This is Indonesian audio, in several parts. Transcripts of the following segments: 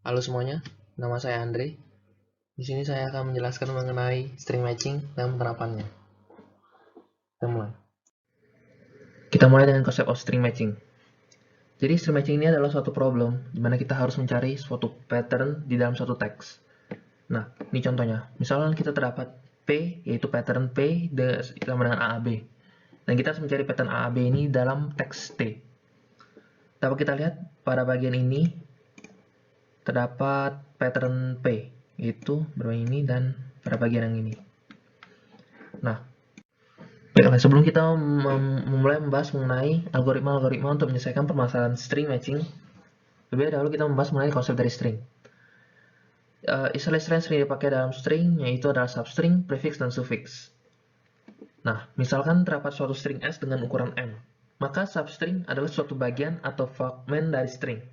Halo semuanya, nama saya Andre. Di sini saya akan menjelaskan mengenai string matching dan penerapannya. Kita mulai dengan konsep of string matching. Jadi string matching ini adalah suatu problem di mana kita harus mencari suatu pattern di dalam suatu teks. Nah, ini contohnya. Misalnya kita terdapat P, yaitu pattern P sama dengan AAB. Dan kita harus mencari pattern AAB ini dalam teks T. Dapat kita lihat pada bagian ini terdapat pattern P, yaitu bermain ini dan pada bagian yang ini. Nah, baiklah, sebelum kita memulai membahas mengenai algoritma-algoritma untuk menyelesaikan permasalahan string matching, lebih dahulu kita membahas mengenai konsep dari string. Istilah-istilah yang sering dipakai dalam string yaitu adalah substring, prefix, dan suffix. Nah, misalkan terdapat suatu string S dengan ukuran M, maka substring adalah suatu bagian atau fragmen dari string.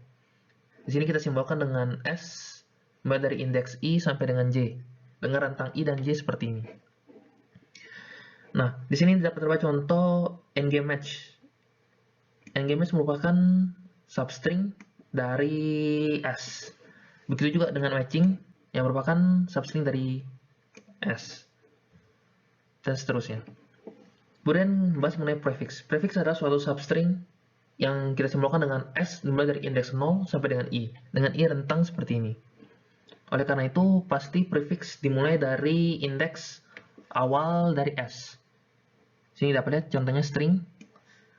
Di sini kita simbolkan dengan S, mulai dari indeks I sampai dengan J, dengan rentang I dan J seperti ini. Nah, di sini dapat terdapat contoh ngmatch. Ngmatch merupakan substring dari S. Begitu juga dengan matching yang merupakan substring dari S. Dan seterusnya. Kemudian membahas mengenai prefix. Prefix adalah suatu substring yang kita simbolkan dengan S dimulai dari indeks 0 sampai dengan I. Dengan I rentang seperti ini. Oleh karena itu, pasti prefix dimulai dari indeks awal dari S. Sini dapat lihat contohnya string,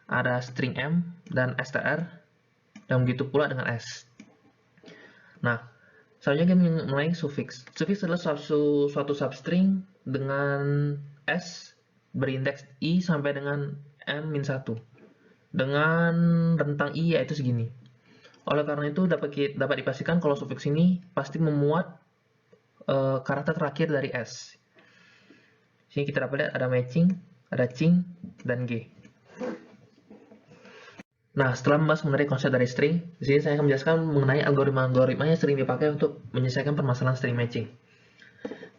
ada string M dan str, dan begitu pula dengan S. Nah, selanjutnya kita mulai suffix. Suffix adalah suatu substring dengan S berindeks I sampai dengan M-1 dengan rentang I yaitu segini. Oleh karena itu dapat dipastikan kalau suffix ini pasti memuat karakter terakhir dari S. Sini kita dapat lihat ada matching, ada ching, dan G. Nah, setelah membahas mengenai konsep dari string, di sini saya akan menjelaskan mengenai algoritma-algoritma yang sering dipakai untuk menyelesaikan permasalahan string matching.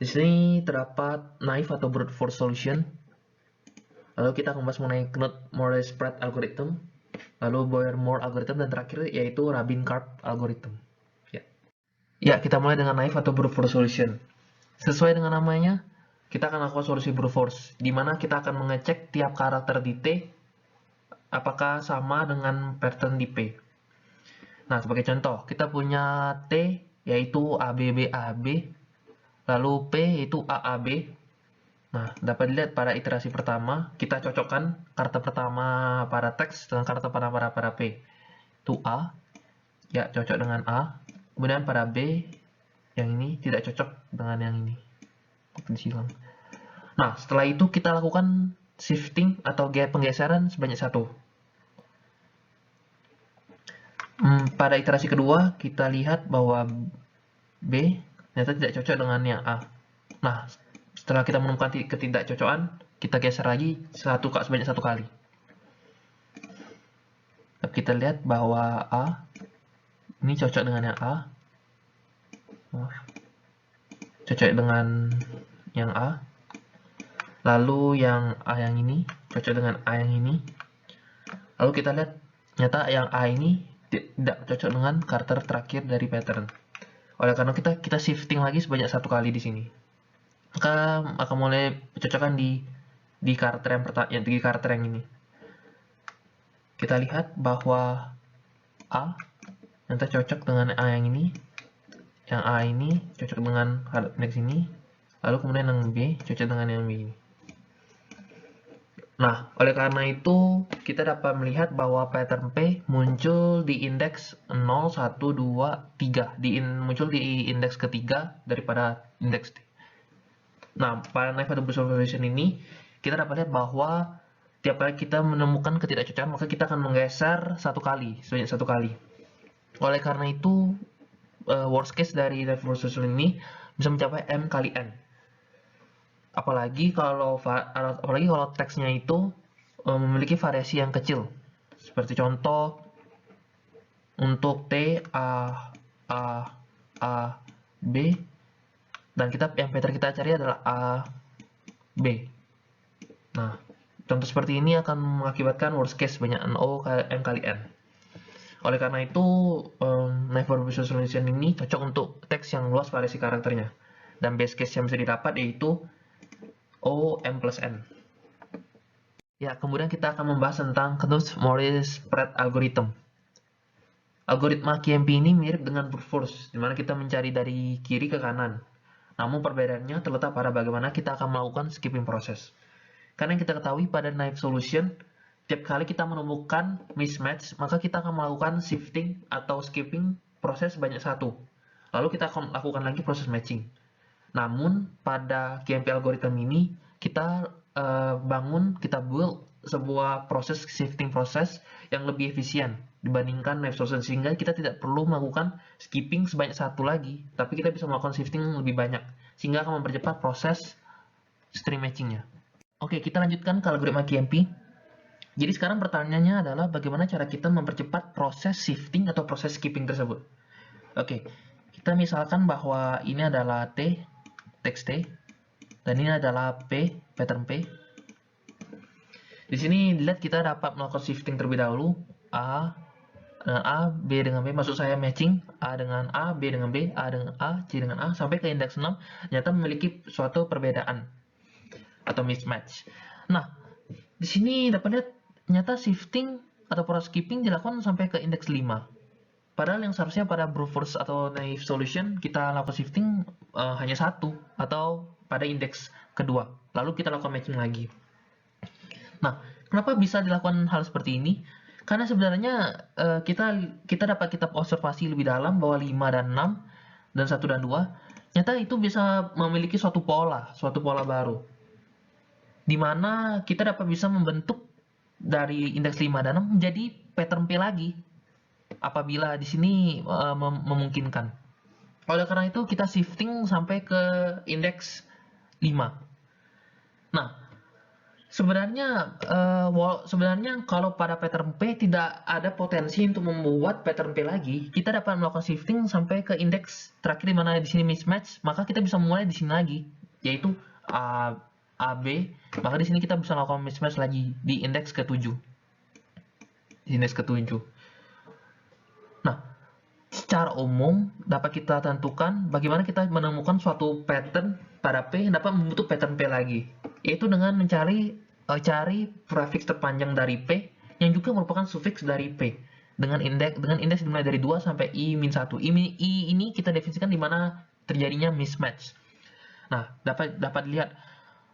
Di sini terdapat naive atau brute force solution. Lalu kita akan membahas mengenai Knut-Morley-Spread algorithm, lalu Boyer-Moore algorithm, dan terakhir yaitu Rabin-Karp algorithm. Ya, kita mulai dengan naive atau brute force solution. Sesuai dengan namanya, kita akan lakukan solusi brute force, di mana kita akan mengecek tiap karakter di T apakah sama dengan pattern di P. Nah, sebagai contoh, kita punya T yaitu ABBAB, lalu P yaitu AAB. Nah, dapat dilihat pada iterasi pertama, kita cocokkan karakter pertama pada teks dengan karakter pertama pada P. Itu A, ya cocok dengan A. Kemudian pada B, yang ini tidak cocok dengan yang ini. Disilang. Nah, setelah itu kita lakukan shifting atau penggeseran sebanyak 1. Pada iterasi kedua, kita lihat bahwa B ternyata tidak cocok dengan yang A. Nah, setelah kita menemukan ketidakcocokan, kita geser lagi sebanyak 1 kali. Kita lihat bahwa A ini cocok dengan yang A. Cocok dengan yang A. Lalu yang A yang ini cocok dengan A yang ini. Lalu kita lihat ternyata yang A ini tidak cocok dengan karakter terakhir dari pattern. Oleh karena kita shifting lagi sebanyak 1 kali di sini. Maka akan mulai cocokan di karakter yang ini. Kita lihat bahwa A ternyata cocok dengan A yang ini. Yang A ini cocok dengan indeks ini. Lalu kemudian yang B cocok dengan yang B ini. Nah, oleh karena itu, kita dapat melihat bahwa pattern P muncul di indeks 0, 1, 2, 3. Muncul di indeks ketiga daripada indeks T. Nah, pada naive atau brute force solution ini, kita dapat lihat bahwa tiap kali kita menemukan ketidakcocokan, maka kita akan menggeser 1 kali, sebanyak 1 kali. Oleh karena itu, worst case dari naive brute force solution ini bisa mencapai M kali N. Apalagi kalau teksnya itu memiliki variasi yang kecil. Seperti contoh untuk T A B, dan yang pattern kita cari adalah A B. Nah, contoh seperti ini akan mengakibatkan worst case banyak O M kali N. Oleh karena itu, Naive Visual Solution ini cocok untuk teks yang luas variasi karakternya. Dan base case yang bisa didapat yaitu O(m + n). Ya, kemudian kita akan membahas tentang Knuth-Morris spread algorithm. Algoritma KMP ini mirip dengan brute force, di mana kita mencari dari kiri ke kanan. Namun perbedaannya terletak pada bagaimana kita akan melakukan skipping proses. Karena yang kita ketahui pada naive solution, tiap kali kita menemukan mismatch, maka kita akan melakukan shifting atau skipping proses sebanyak satu. Lalu kita akan lakukan lagi proses matching. Namun pada KMP algorithm ini, kita kita build sebuah proses shifting proses yang lebih efisien dibandingkan naive solution, sehingga kita tidak perlu melakukan skipping sebanyak satu lagi, tapi kita bisa melakukan shifting lebih banyak, sehingga akan mempercepat proses string matchingnya. Oke, kita lanjutkan ke algoritma KMP. Jadi sekarang pertanyaannya adalah bagaimana cara kita mempercepat proses shifting atau proses skipping tersebut. Oke, kita misalkan bahwa ini adalah T, teks T, dan ini adalah P, pattern P. Di sini dilihat kita dapat melakukan shifting terlebih dahulu, A dengan A, B dengan B, maksud saya matching, A dengan A, B dengan B, A dengan A, C dengan A, sampai ke indeks 6, ternyata memiliki suatu perbedaan atau mismatch. Nah, di sini dapat lihat ternyata shifting atau proses skipping dilakukan sampai ke indeks 5. Padahal yang seharusnya pada brute force atau naive solution kita lakukan shifting hanya satu atau pada indeks kedua. Lalu kita lakukan matching lagi. Nah, kenapa bisa dilakukan hal seperti ini? Karena sebenarnya kita dapat observasi lebih dalam bahwa 5 dan 6 dan 1 dan 2 ternyata itu bisa memiliki suatu pola baru. Di mana kita dapat bisa membentuk dari indeks 5 dan 6 menjadi pattern P lagi apabila di sini memungkinkan. Oleh karena itu kita shifting sampai ke indeks 5. Nah, sebenarnya kalau pada pattern P tidak ada potensi untuk membuat pattern P lagi, kita dapat melakukan shifting sampai ke indeks terakhir di mana di sini mismatch, maka kita bisa mulai di sini lagi, yaitu AB, maka di sini kita bisa melakukan mismatch lagi di indeks ke-7. Nah, secara umum dapat kita tentukan bagaimana kita menemukan suatu pattern pada P yang dapat membentuk pattern P lagi, yaitu dengan cari prefix terpanjang dari P yang juga merupakan sufiks dari P dengan indeks dimulai dari 2 sampai I-1. I ini kita definisikan di mana terjadinya mismatch. Nah, dapat lihat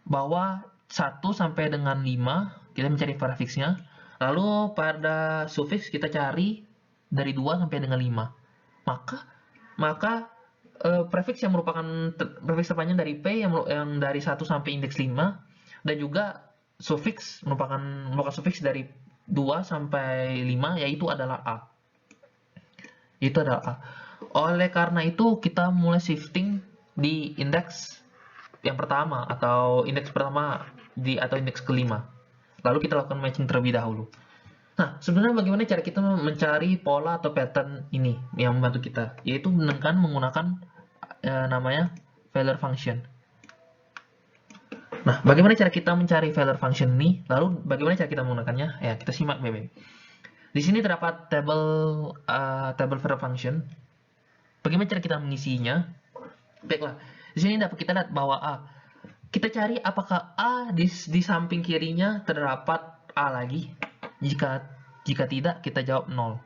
bahwa 1 sampai dengan 5 kita mencari prefixnya, lalu pada sufiks kita cari dari 2 sampai dengan 5. Maka prefix yang merupakan prefix terpanjang dari P yang dari 1 sampai indeks 5 dan juga sufiks merupakan sufiks dari 2 sampai 5 yaitu adalah A. Oleh karena itu kita mulai shifting di indeks yang pertama atau indeks pertama atau indeks kelima. Lalu kita lakukan matching terlebih dahulu. Nah, sebenarnya bagaimana cara kita mencari pola atau pattern ini yang membantu kita? Yaitu dengan menggunakan namanya failure function. Nah, bagaimana cara kita mencari failure function ini? Lalu bagaimana cara kita menggunakannya? Ya, kita simak baik-baik. Di sini terdapat table failure function. Bagaimana cara kita mengisinya? Baiklah, di sini dapat kita lihat bahwa kita cari apakah A di samping kirinya terdapat A lagi. Jika tidak, kita jawab 0.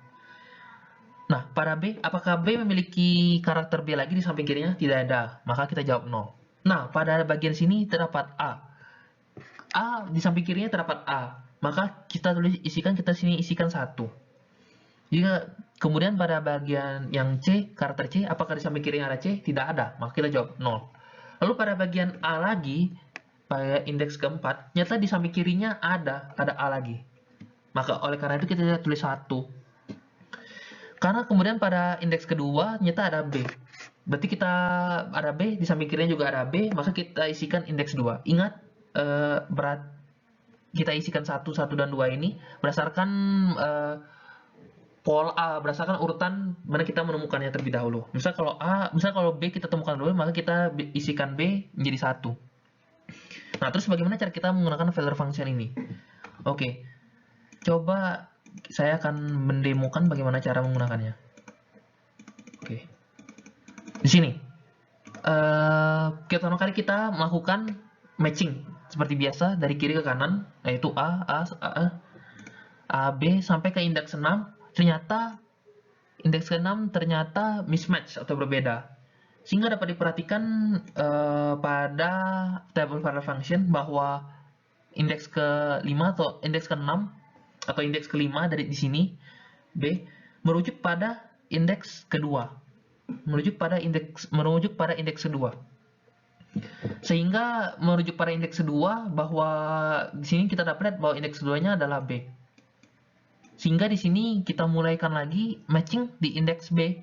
Nah, pada B, apakah B memiliki karakter B lagi di samping kirinya? Tidak ada, maka kita jawab 0. Nah, pada bagian sini terdapat A. A di samping kirinya terdapat A, maka kita isikan 1. Jika kemudian pada bagian yang C, karakter C, apakah di samping kirinya ada C? Tidak ada, maka kita jawab 0. Lalu pada bagian A lagi, pada indeks keempat, nyata di samping kirinya ada A lagi. Maka oleh karena itu kita tulis 1. Karena kemudian pada indeks kedua nyata ada B. Berarti kita ada B, di samping kirinya juga ada B, maka kita isikan indeks 2. Ingat, kita isikan 1, dan 2 ini berdasarkan berdasarkan urutan mana kita menemukannya terlebih dahulu. Misal kalau B kita temukan dulu, maka kita isikan B menjadi 1. Nah, terus bagaimana cara kita menggunakan failure function ini? Oke. Coba saya akan mendemokan bagaimana cara menggunakannya. Oke. Di sini pertama kali kita melakukan matching seperti biasa dari kiri ke kanan, yaitu A, B sampai ke indeks 6. Ternyata indeks ke-6 ternyata mismatch atau berbeda. Sehingga dapat diperhatikan pada table variable function bahwa indeks ke-5 atau indeks ke-6 atau indeks ke-5 dari di sini B merujuk pada indeks kedua. Merujuk pada indeks kedua. Sehingga merujuk pada indeks kedua bahwa di sini kita dapat lihat bahwa indeks keduanya adalah B. Sehingga di sini kita mulaikan lagi matching di indeks B.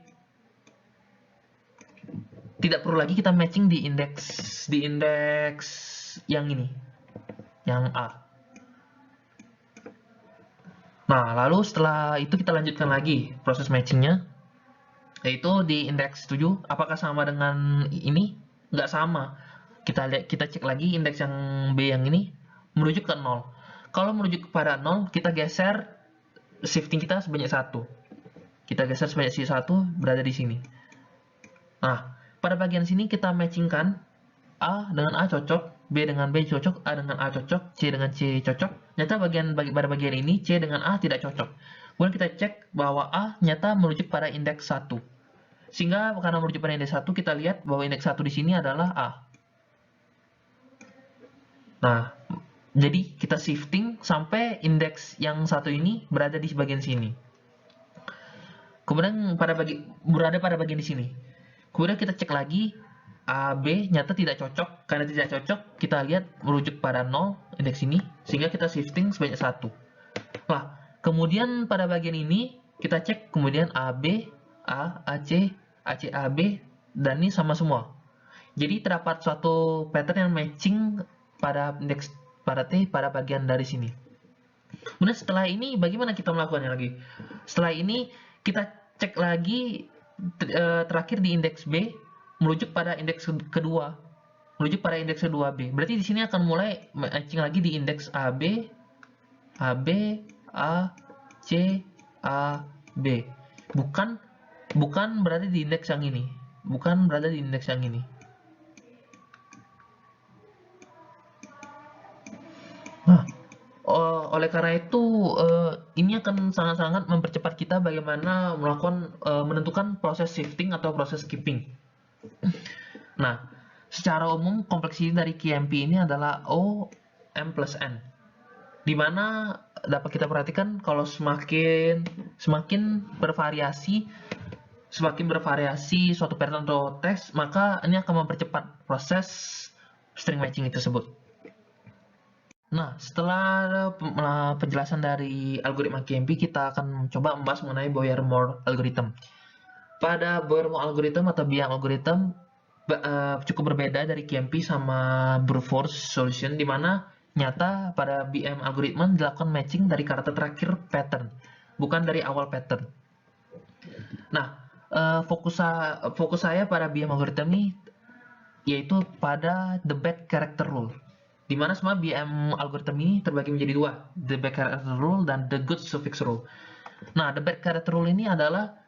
Tidak perlu lagi kita matching di indeks yang ini, yang A. Nah, lalu setelah itu kita lanjutkan lagi proses matchingnya, yaitu di indeks 7. Apakah sama dengan ini? Nggak sama. Kita cek lagi indeks yang B yang ini merujuk ke 0. Kalau merujuk kepada 0, kita geser shifting kita sebanyak 1. Kita geser sebanyak 1 berada di sini. Nah, pada bagian sini kita matchingkan A dengan A cocok, B dengan B cocok, A dengan A cocok, C dengan C cocok. Nyata pada bagian ini C dengan A tidak cocok. Kemudian kita cek bahwa A nyata merujuk pada indeks 1. Sehingga karena merujuk pada indeks 1, kita lihat bahwa indeks 1 di sini adalah A. Nah, jadi kita shifting sampai indeks yang 1 ini berada di bagian sini. Kemudian berada pada bagian di sini. Kemudian kita cek lagi A, B nyata tidak cocok. Karena tidak cocok, kita lihat merujuk pada 0 indeks ini, sehingga kita shifting sebanyak 1. Nah, kemudian pada bagian ini kita cek kemudian AB, A, AC, AC, AB, dan ini sama semua. Jadi terdapat suatu pattern yang matching pada indeks pada T pada bagian dari sini. Kemudian setelah ini bagaimana kita melakukannya lagi? Setelah ini kita cek lagi terakhir di indeks B merujuk pada indeks kedua. Merujuk pada indeks kedua B. Berarti di sini akan mulai matching lagi di indeks AB, AB, A, C, A, B. Bukan berada di indeks yang ini. Bukan berada di indeks yang ini. Nah, oleh karena itu ini akan sangat-sangat mempercepat kita bagaimana melakukan menentukan proses shifting atau proses skipping. Nah, secara umum kompleksiti dari QMP ini adalah O M plus N, di mana dapat kita perhatikan kalau semakin bervariasi suatu pattern atau teks, maka ini akan mempercepat proses string matching tersebut. Nah, setelah penjelasan dari algoritma QMP, kita akan coba membahas mengenai Boyer-Moore algorithm. Pada Boyer-Moore algorithm atau BM algorithm cukup berbeda dari QMP sama brute force solution, di mana nyata pada BM algorithm dilakukan matching dari karakter terakhir pattern, bukan dari awal pattern. Nah, fokus saya pada BM algorithm ini yaitu pada the bad character rule, di mana semua BM algorithm ini terbagi menjadi dua, the bad character rule dan the good suffix rule. Nah, the bad character rule ini adalah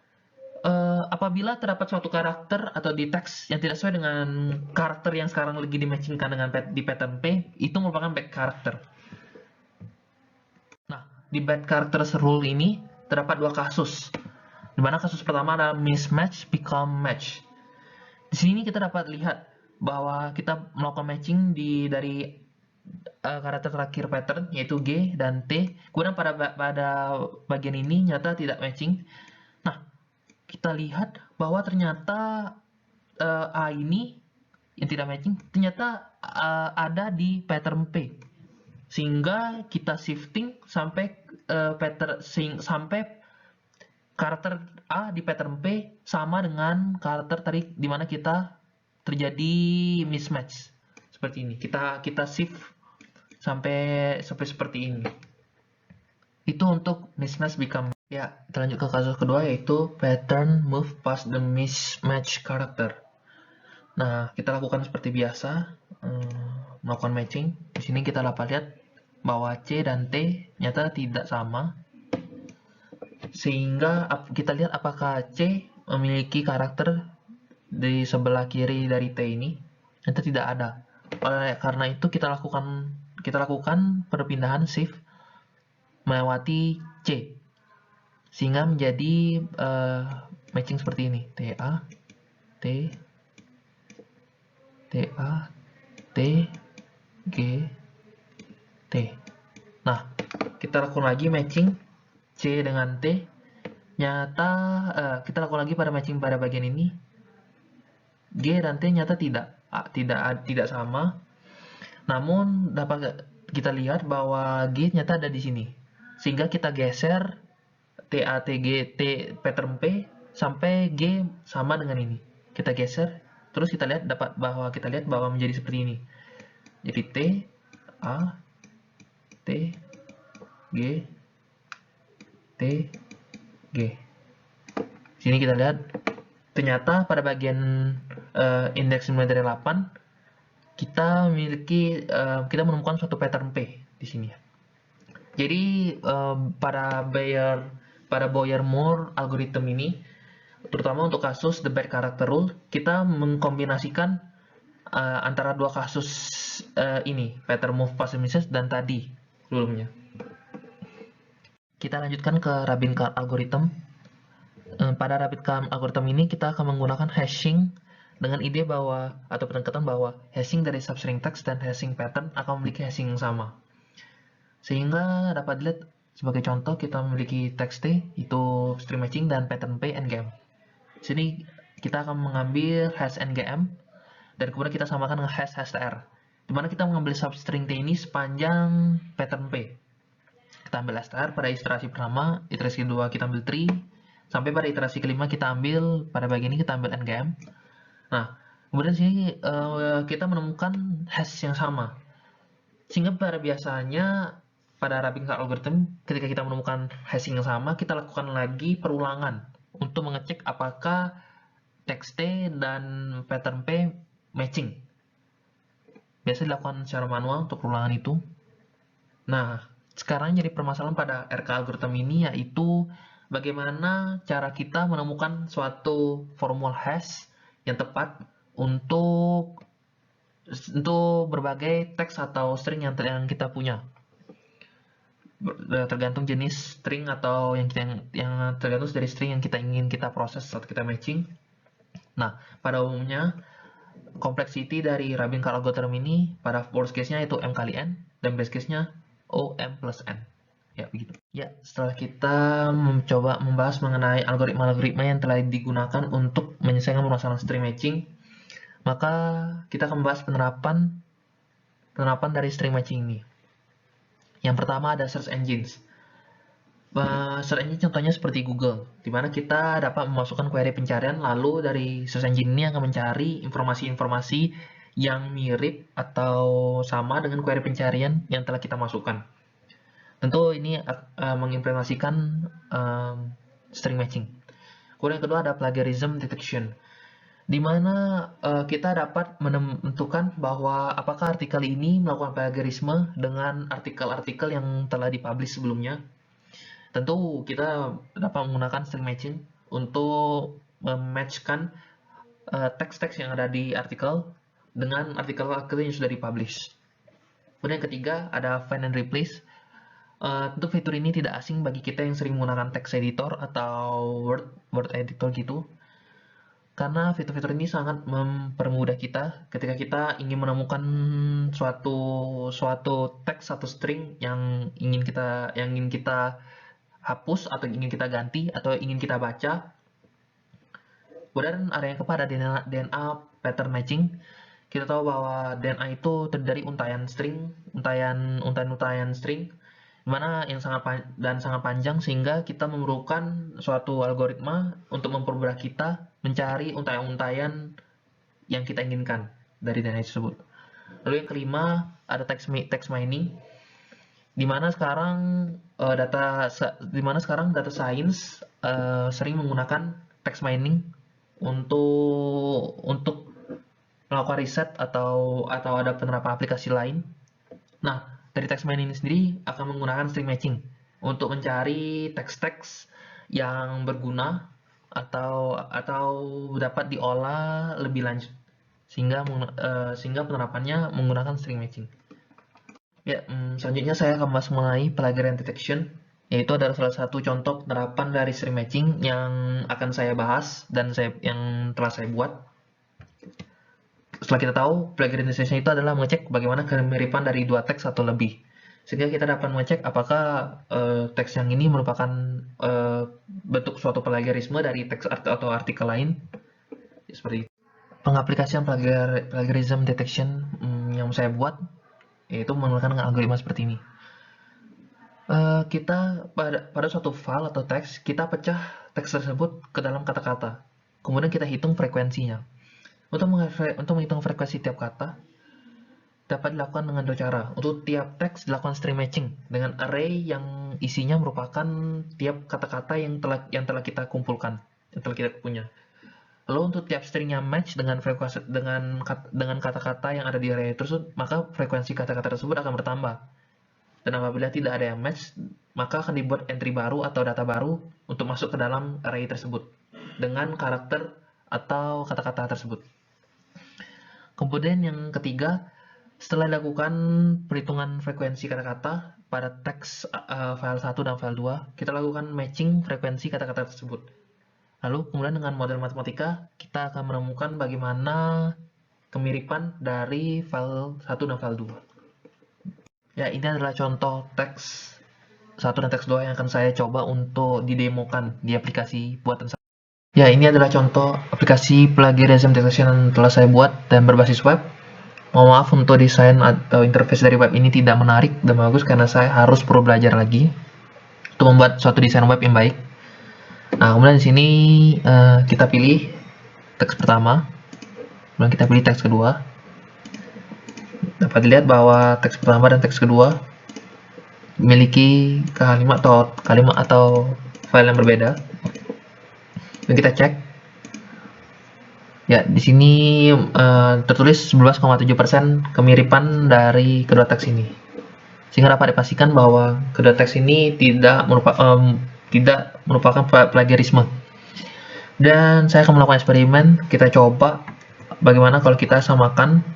apabila terdapat suatu karakter atau di teks yang tidak sesuai dengan karakter yang sekarang lagi dimatchingkan dengan di pattern P, itu merupakan bad character. Nah, di bad characters rule ini terdapat dua kasus, di mana kasus pertama adalah mismatch become match. Di sini kita dapat lihat bahwa kita melakukan matching dari karakter terakhir pattern yaitu G dan T. Kemudian pada bagian ini nyata tidak matching. Nah, kita lihat bahwa ternyata A ini yang tidak matching ternyata ada di pattern P, sehingga kita shifting sampai sampai karakter A di pattern P sama dengan karakter tadi di mana kita terjadi mismatch seperti ini. Kita shift sampai seperti ini. Itu untuk mismatch become. Ya, kita lanjut ke kasus kedua yaitu pattern move past the mismatch character. Nah, kita lakukan seperti biasa, melakukan matching. Di sini kita dapat lihat bahwa C dan T nyata tidak sama. sehingga kita lihat apakah C memiliki karakter di sebelah kiri dari T ini. Itu tidak ada. Oleh karena itu kita lakukan perpindahan shift melewati C sehingga menjadi matching seperti ini. TA T TA T G T. Nah, kita lakukan lagi matching C dengan T. Kita lakukan lagi pada matching pada bagian ini. G dan T nyata tidak sama. Namun dapat kita lihat bahwa G nyata ada di sini. Sehingga kita geser TA, TG, T pattern P sampai G sama dengan ini. Kita geser, terus kita lihat bahwa menjadi seperti ini. Jadi T A T G T G. Sini kita lihat ternyata pada bagian indeks dimulai dari 8 kita menemukan suatu pattern P di sini. Jadi pada Boyer-Moore algorithm ini, terutama untuk kasus the bad character rule, kita mengkombinasikan antara dua kasus ini, pattern move passive misses dan tadi sebelumnya. Kita lanjutkan ke Rabin-Karp algorithm. Pada Rabin-Karp algorithm ini kita akan menggunakan hashing dengan ide bahwa atau pendekatan bahwa hashing dari substring text dan hashing pattern akan memiliki hashing yang sama. Sehingga dapat dilihat sebagai contoh kita memiliki teks T itu string matching dan pattern P ngm. Sini kita akan mengambil hash ngm dan kemudian kita samakan dengan hash str. Dimana kita mengambil substring T ini sepanjang pattern P. Kita ambil str pada iterasi pertama, iterasi kedua kita ambil tree, sampai pada iterasi kelima kita ambil pada bagian ini kita ambil ngm. Nah, kemudian sini kita menemukan hash yang sama. Sehingga pada biasanya pada Rabin-Karp algorithm ketika kita menemukan hashing yang sama, kita lakukan lagi perulangan untuk mengecek apakah teks T dan pattern P matching. Biasanya dilakukan secara manual untuk perulangan itu. Nah, sekarang jadi permasalahan pada RK algorithm ini yaitu bagaimana cara kita menemukan suatu formal hash yang tepat untuk berbagai teks atau string yang kita punya. Tergantung jenis string atau yang tergantung dari string yang ingin kita proses saat kita matching. Nah, pada umumnya complexity dari Rabin-Karp algorithm ini pada worst case-nya itu M kali N dan best case-nya O M plus N. Ya, begitu. Ya, setelah kita mencoba membahas mengenai algoritma-algoritma yang telah digunakan untuk menyelesaikan permasalahan string matching, maka kita akan membahas penerapan dari string matching ini. Yang pertama ada search engines. Search engine contohnya seperti Google, di mana kita dapat memasukkan query pencarian, lalu dari search engine ini akan mencari informasi-informasi yang mirip atau sama dengan query pencarian yang telah kita masukkan. Tentu ini mengimplementasikan string matching. Kemudian yang kedua ada plagiarism detection, di mana kita dapat menentukan bahwa apakah artikel ini melakukan plagiarisme dengan artikel-artikel yang telah dipublish sebelumnya. Tentu kita dapat menggunakan string matching untuk mematchkan teks-teks yang ada di artikel dengan artikel-artikel yang sudah dipublish. Kemudian yang ketiga ada find and replace. Tentu fitur ini tidak asing bagi kita yang sering menggunakan text editor atau word editor gitu. Karena fitur-fitur ini sangat mempermudah kita ketika kita ingin menemukan suatu teks atau string yang ingin kita hapus atau ingin kita ganti atau ingin kita baca. Kemudian ada yang keempat ada DNA pattern matching. Kita tahu bahwa DNA itu terdiri dari untayan string, untayan string, dimana yang sangat panjang sehingga kita memerlukan suatu algoritma untuk mempermudah kita mencari untayan-untayan yang kita inginkan dari DNA tersebut. Lalu yang kelima ada text mining, dimana sekarang data science sering menggunakan text mining untuk melakukan riset atau ada penerapan aplikasi lain. Nah, dari text mining ini sendiri akan menggunakan string matching untuk mencari teks-teks yang berguna atau dapat diolah lebih lanjut sehingga penerapannya menggunakan string matching. Ya, selanjutnya saya akan bahas mengenai plagiarian detection, yaitu adalah salah satu contoh penerapan dari string matching yang akan saya bahas dan yang telah saya buat. Setelah kita tahu, plagiarian detection itu adalah mengecek bagaimana kemiripan dari dua teks atau lebih, sehingga kita dapat mengecek apakah teks yang ini merupakan bentuk suatu plagiarisme dari teks atau artikel lain, seperti itu. Pengaplikasian plagiarism detection yang saya buat yaitu menggunakan algoritma seperti ini. Kita pada suatu file atau teks, kita pecah teks tersebut ke dalam kata-kata. Kemudian kita hitung frekuensinya. Untuk menghitung frekuensi tiap kata, dapat dilakukan dengan dua cara. Untuk tiap teks dilakukan string matching dengan array yang isinya merupakan tiap kata-kata yang telah kita kumpulkan, yang telah kita punya. Lalu untuk tiap stringnya match dengan kata-kata yang ada di array tersebut, maka frekuensi kata-kata tersebut akan bertambah. Dan apabila tidak ada yang match, maka akan dibuat entry baru atau data baru untuk masuk ke dalam array tersebut dengan karakter atau kata-kata tersebut. Kemudian yang ketiga, setelah dilakukan perhitungan frekuensi kata-kata pada teks file 1 dan file 2, kita lakukan matching frekuensi kata-kata tersebut. Lalu kemudian dengan model matematika, kita akan menemukan bagaimana kemiripan dari file 1 dan file 2. Ya, ini adalah contoh teks 1 dan teks 2 yang akan saya coba untuk didemokan di aplikasi buatan saya. Ya, ini adalah contoh aplikasi plagiarism detection yang telah saya buat dan berbasis web. Mohon maaf untuk desain atau interface dari web ini tidak menarik dan bagus karena saya harus perlu belajar lagi untuk membuat suatu desain web yang baik. Nah, kemudian di sini kita pilih teks pertama, kemudian kita pilih teks kedua. Dapat dilihat bahwa teks pertama dan teks kedua memiliki kalimat atau file yang berbeda. Dan kita cek. Ya, di sini tertulis 11,7% kemiripan dari kedua teks ini. Sehingga dapat dipastikan bahwa kedua teks ini tidak merupakan plagiarisme. Dan saya akan melakukan eksperimen. Kita coba bagaimana kalau kita samakan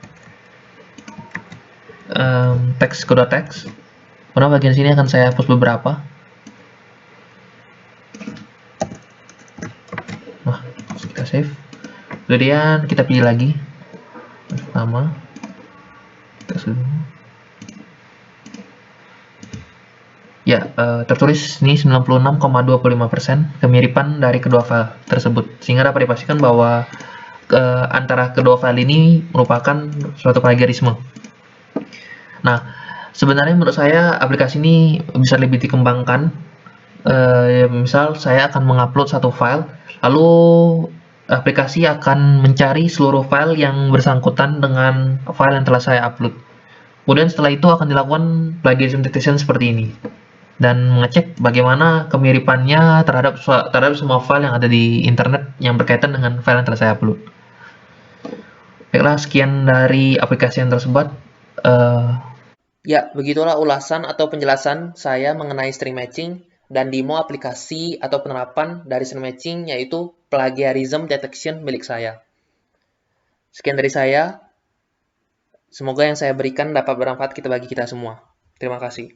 teks kedua teks. Karena bagian sini akan saya hapus beberapa. Nah, kita save. Kemudian kita pilih lagi pertama, teks kedua. Ya, tertulis ini 96,25% kemiripan dari kedua file tersebut, sehingga dapat dipastikan bahwa antara kedua file ini merupakan suatu plagiarisme. Nah, sebenarnya menurut saya aplikasi ini bisa lebih dikembangkan. Misal saya akan mengupload satu file, lalu aplikasi akan mencari seluruh file yang bersangkutan dengan file yang telah saya upload. Kemudian setelah itu akan dilakukan plagiarism detection seperti ini dan mengecek bagaimana kemiripannya terhadap semua file yang ada di internet yang berkaitan dengan file yang telah saya upload. Baiklah, sekian dari aplikasi yang tersebut. Ya, begitulah ulasan atau penjelasan saya mengenai string matching dan demo aplikasi atau penerapan dari string matching, yaitu plagiarism detection milik saya. Sekian dari saya. Semoga yang saya berikan dapat bermanfaat bagi kita semua. Terima kasih.